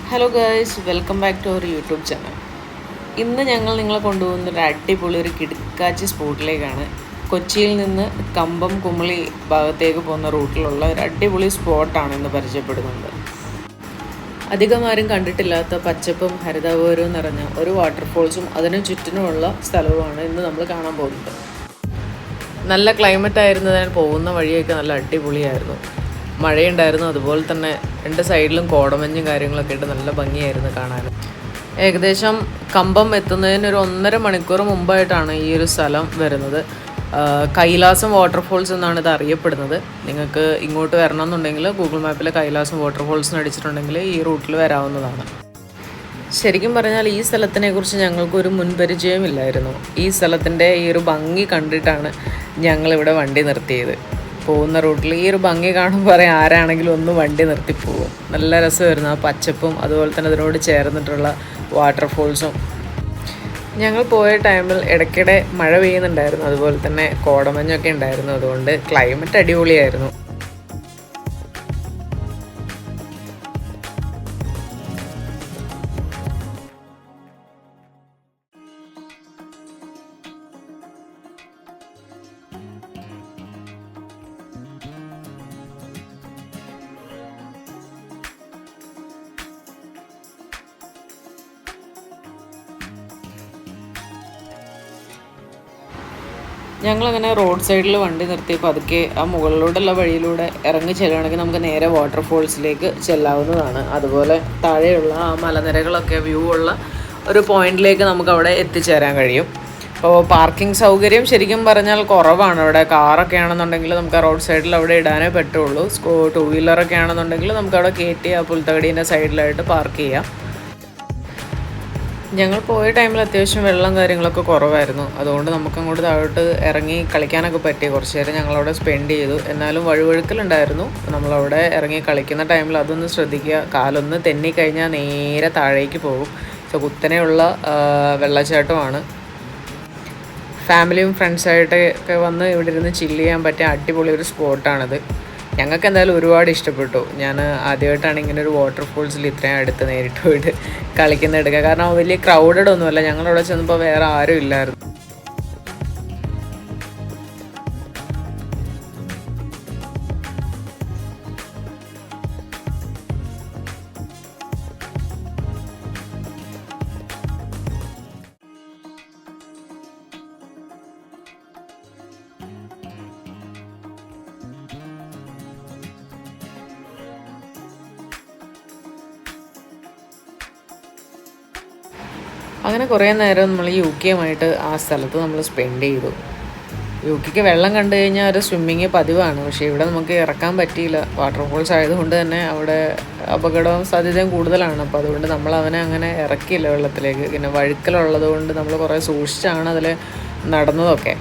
Hello guys, welcome back to our YouTube channel. ഇന്ന് ഞങ്ങൾ നിങ്ങളെ കൊണ്ടുപോകുന്ന ഒരു അടിപൊളി ഒരു കിടുക്കാച്ചി സ്പോട്ടിലേക്കാണ്. കൊച്ചിയിൽ നിന്ന് കമ്പം കുമളി ഭാഗത്തേക്ക് പോകുന്ന റൂട്ടിലുള്ള ഒരു അടിപൊളി സ്പോട്ടാണ് ഇന്ന് പരിചയപ്പെടുന്നത്. അധികം ആരും കണ്ടിട്ടില്ലാത്ത പച്ചപ്പും ഹരിതാപകരവും നിറഞ്ഞ ഒരു വാട്ടർഫോൾസും അതിനു ചുറ്റിനുമുള്ള സ്ഥലവുമാണ് ഇന്ന് നമ്മൾ കാണാൻ പോകുന്നത്. നല്ല ക്ലൈമറ്റ് ആയിരുന്നതിനാൽ പോകുന്ന വഴിയൊക്കെ നല്ല അടിപൊളിയായിരുന്നു. മഴയുണ്ടായിരുന്നു, അതുപോലെ തന്നെ രണ്ട് സൈഡിലും കോടമഞ്ഞും കാര്യങ്ങളൊക്കെ ഇട്ട് നല്ല ഭംഗിയായിരുന്നു കാണാൻ. ഏകദേശം കമ്പം എത്തുന്നതിന് ഒരു 1.5 മണിക്കൂർ മുമ്പായിട്ടാണ് ഈ ഒരു സ്ഥലം വരുന്നത്. കൈലാസം വാട്ടർഫോൾസ് എന്നാണ് ഇത് അറിയപ്പെടുന്നത്. നിങ്ങൾക്ക് ഇങ്ങോട്ട് വരണമെന്നുണ്ടെങ്കിൽ ഗൂഗിൾ മാപ്പിൽ കൈലാസം വാട്ടർഫോൾസിന് അടിച്ചിട്ടുണ്ടെങ്കിൽ ഈ റൂട്ടിൽ വരാവുന്നതാണ്. ശരിക്കും പറഞ്ഞാൽ ഈ സ്ഥലത്തിനെ കുറിച്ച് ഞങ്ങൾക്കൊരു മുൻപരിചയമില്ലായിരുന്നു. ഈ സ്ഥലത്തിൻ്റെ ഈ ഒരു ഭംഗി കണ്ടിട്ടാണ് ഞങ്ങളിവിടെ വണ്ടി നിർത്തിയത്. പോകുന്ന റൂട്ടിൽ ഈ ഒരു ഭംഗി കാണുമ്പോൾ പറയാം ആരാണെങ്കിലും ഒന്ന് വണ്ടി നിർത്തിപ്പോകും. നല്ല രസമായിരുന്നു ആ പച്ചപ്പും അതുപോലെ തന്നെ അതിനോട് ചേർന്നിട്ടുള്ള വാട്ടർഫോൾസും. ഞങ്ങൾ പോയ ടൈമിൽ ഇടയ്ക്കിടെ മഴ പെയ്യുന്നുണ്ടായിരുന്നു, അതുപോലെ തന്നെ കോടമഞ്ഞൊക്കെ ഉണ്ടായിരുന്നു. അതുകൊണ്ട് ക്ലൈമറ്റ് അടിപൊളിയായിരുന്നു. ഞങ്ങളങ്ങനെ റോഡ് സൈഡിൽ വണ്ടി നിർത്തിയപ്പോൾ അതൊക്കെ ആ മുകളിലൂടെയുള്ള വഴിയിലൂടെ ഇറങ്ങി ചെല്ലുകയാണെങ്കിൽ നമുക്ക് നേരെ വാട്ടർഫോൾസിലേക്ക് ചെല്ലാവുന്നതാണ്. അതുപോലെ താഴെയുള്ള ആ മലനിരകളൊക്കെ വ്യൂ ഉള്ള ഒരു പോയിന്റിലേക്ക് നമുക്ക് അവിടെ എത്തിച്ചേരാൻ കഴിയും. അപ്പോൾ പാർക്കിംഗ് സൗകര്യം ശരിക്കും പറഞ്ഞാൽ കുറവാണ് അവിടെ. കാറൊക്കെ ആണെന്നുണ്ടെങ്കിൽ നമുക്ക് ആ റോഡ് സൈഡിൽ അവിടെ ഇടാനേ പറ്റുള്ളൂ. 2 വീലറൊക്കെ ആണെന്നുണ്ടെങ്കിൽ നമുക്ക് അവിടെ കയറ്റി ആ പുൽത്തകടീൻ്റെ സൈഡിലായിട്ട് പാർക്ക് ചെയ്യാം. ഞങ്ങൾ പോയ ടൈമിൽ അത്യാവശ്യം വെള്ളം കാര്യങ്ങളൊക്കെ കുറവായിരുന്നു. അതുകൊണ്ട് നമുക്കങ്ങോട്ട് താഴോട്ട് ഇറങ്ങി കളിക്കാനൊക്കെ പറ്റി. കുറച്ച് നേരം ഞങ്ങളവിടെ സ്പെൻഡ് ചെയ്തു. എന്നാലും വഴുവഴുക്കലുണ്ടായിരുന്നു. നമ്മളവിടെ ഇറങ്ങി കളിക്കുന്ന ടൈമിൽ അതൊന്ന് ശ്രദ്ധിക്കുക. കാലൊന്ന് തെന്നിക്കഴിഞ്ഞാൽ നേരെ താഴേക്ക് പോകും. സോ കുത്തനെയുള്ള വെള്ളച്ചാട്ടമാണ്. ഫാമിലിയും ഫ്രണ്ട്സായിട്ടൊക്കെ വന്ന് ഇവിടെ ഇരുന്ന് ചില്ല് ചെയ്യാൻ പറ്റിയ അടിപൊളി ഒരു സ്പോട്ടാണിത്. ഞങ്ങൾക്ക് എന്തായാലും ഒരുപാട് ഇഷ്ടപ്പെട്ടു. ഞാൻ ആദ്യമായിട്ടാണ് ഇങ്ങനെ ഒരു വാട്ടർഫോൾസിൽ ഇത്രയും അടുത്ത് നേരിട്ട് പോയിട്ട് കളിക്കുന്ന എടുക്കുക. കാരണം വലിയ ക്രൗഡഡ് ഒന്നുമല്ല. ഞങ്ങളവിടെ ചെന്നപ്പോൾ വേറെ ആരും ഇല്ലായിരുന്നു. അങ്ങനെ കുറേ നേരം നമ്മൾ UK ആ സ്ഥലത്ത് നമ്മൾ സ്പെൻഡ് ചെയ്തു. UK വെള്ളം കണ്ടു കഴിഞ്ഞാൽ ഒരു സ്വിമ്മിങ് പതിവാണ്. പക്ഷേ ഇവിടെ നമുക്ക് ഇറക്കാൻ പറ്റിയില്ല. വാട്ടർഫോൾസ് ആയതുകൊണ്ട് തന്നെ അവിടെ അപകടവും സാധ്യതയും കൂടുതലാണ്. അപ്പോൾ അതുകൊണ്ട് നമ്മൾ അവനെ അങ്ങനെ ഇറക്കിയില്ല വെള്ളത്തിലേക്ക്. പിന്നെ വഴുക്കലുള്ളത് കൊണ്ട് നമ്മൾ കുറേ സൂക്ഷിച്ചാണ് അതിൽ നടന്നതൊക്കെ.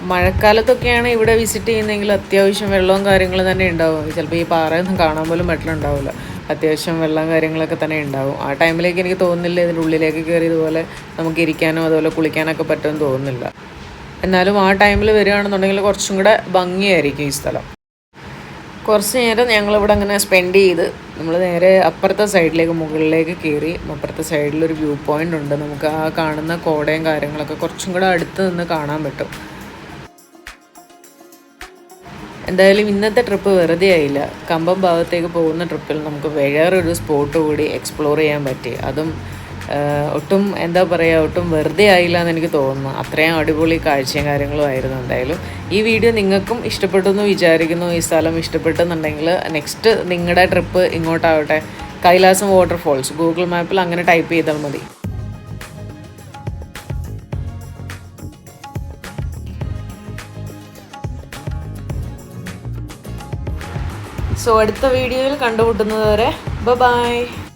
മഴക്കാലത്തൊക്കെയാണ് ഇവിടെ വിസിറ്റ് ചെയ്യുന്നതെങ്കിൽ അത്യാവശ്യം വെള്ളവും കാര്യങ്ങളും തന്നെ ഉണ്ടാവും. ചിലപ്പോൾ ഈ പാറയൊന്നും കാണാൻ പോലും പറ്റുന്നുണ്ടാവില്ല. അത്യാവശ്യം വെള്ളം കാര്യങ്ങളൊക്കെ തന്നെ ഉണ്ടാവും. ആ ടൈമിലേക്ക് എനിക്ക് തോന്നുന്നില്ല ഇതിൻ്റെ ഉള്ളിലേക്ക് കയറി ഇതുപോലെ നമുക്ക് ഇരിക്കാനോ അതുപോലെ കുളിക്കാനൊക്കെ പറ്റുമെന്ന് തോന്നുന്നില്ല. എന്നാലും ആ ടൈമിൽ വരികയാണെന്നുണ്ടെങ്കിൽ കുറച്ചും കൂടെ ഭംഗിയായിരിക്കും ഈ സ്ഥലം. കുറച്ച് നേരം ഞങ്ങളിവിടെ അങ്ങനെ സ്പെൻഡ് ചെയ്ത് നമ്മൾ നേരെ അപ്പുറത്തെ സൈഡിലേക്ക് മുകളിലേക്ക് കയറി. അപ്പുറത്തെ സൈഡിലൊരു വ്യൂ പോയിൻ്റ് ഉണ്ട്. നമുക്ക് ആ കാണുന്ന കോടയും കാര്യങ്ങളൊക്കെ കുറച്ചും കൂടെ അടുത്ത് നിന്ന് കാണാൻ പറ്റും. എന്തായാലും ഇന്നത്തെ ട്രിപ്പ് വെറുതെ ആയില്ല. കമ്പം ഭാഗത്തേക്ക് പോകുന്ന ട്രിപ്പിൽ നമുക്ക് വേറൊരു സ്പോട്ട് കൂടി എക്സ്പ്ലോർ ചെയ്യാൻ പറ്റി. അതും ഒട്ടും എന്താ പറയുക, ഒട്ടും വെറുതെ ആയില്ല എന്ന് എനിക്ക് തോന്നുന്നു. അത്രയും അടിപൊളി കാഴ്ചയും കാര്യങ്ങളും ആയിരുന്നു. എന്തായാലും ഈ വീഡിയോ നിങ്ങൾക്കും ഇഷ്ടപ്പെട്ടു എന്ന് വിചാരിക്കുന്നു. ഈ സ്ഥലം ഇഷ്ടപ്പെട്ടെന്നുണ്ടെങ്കിൽ നെക്സ്റ്റ് നിങ്ങളുടെ ട്രിപ്പ് ഇങ്ങോട്ടാവട്ടെ. കൈലാസം വാട്ടർഫോൾസ് ഗൂഗിൾ മാപ്പിൽ അങ്ങനെ ടൈപ്പ് ചെയ്താൽ മതി. സോ അടുത്ത വീഡിയോയിൽ കണ്ടുമുട്ടുന്നത് വരെ ബൈ.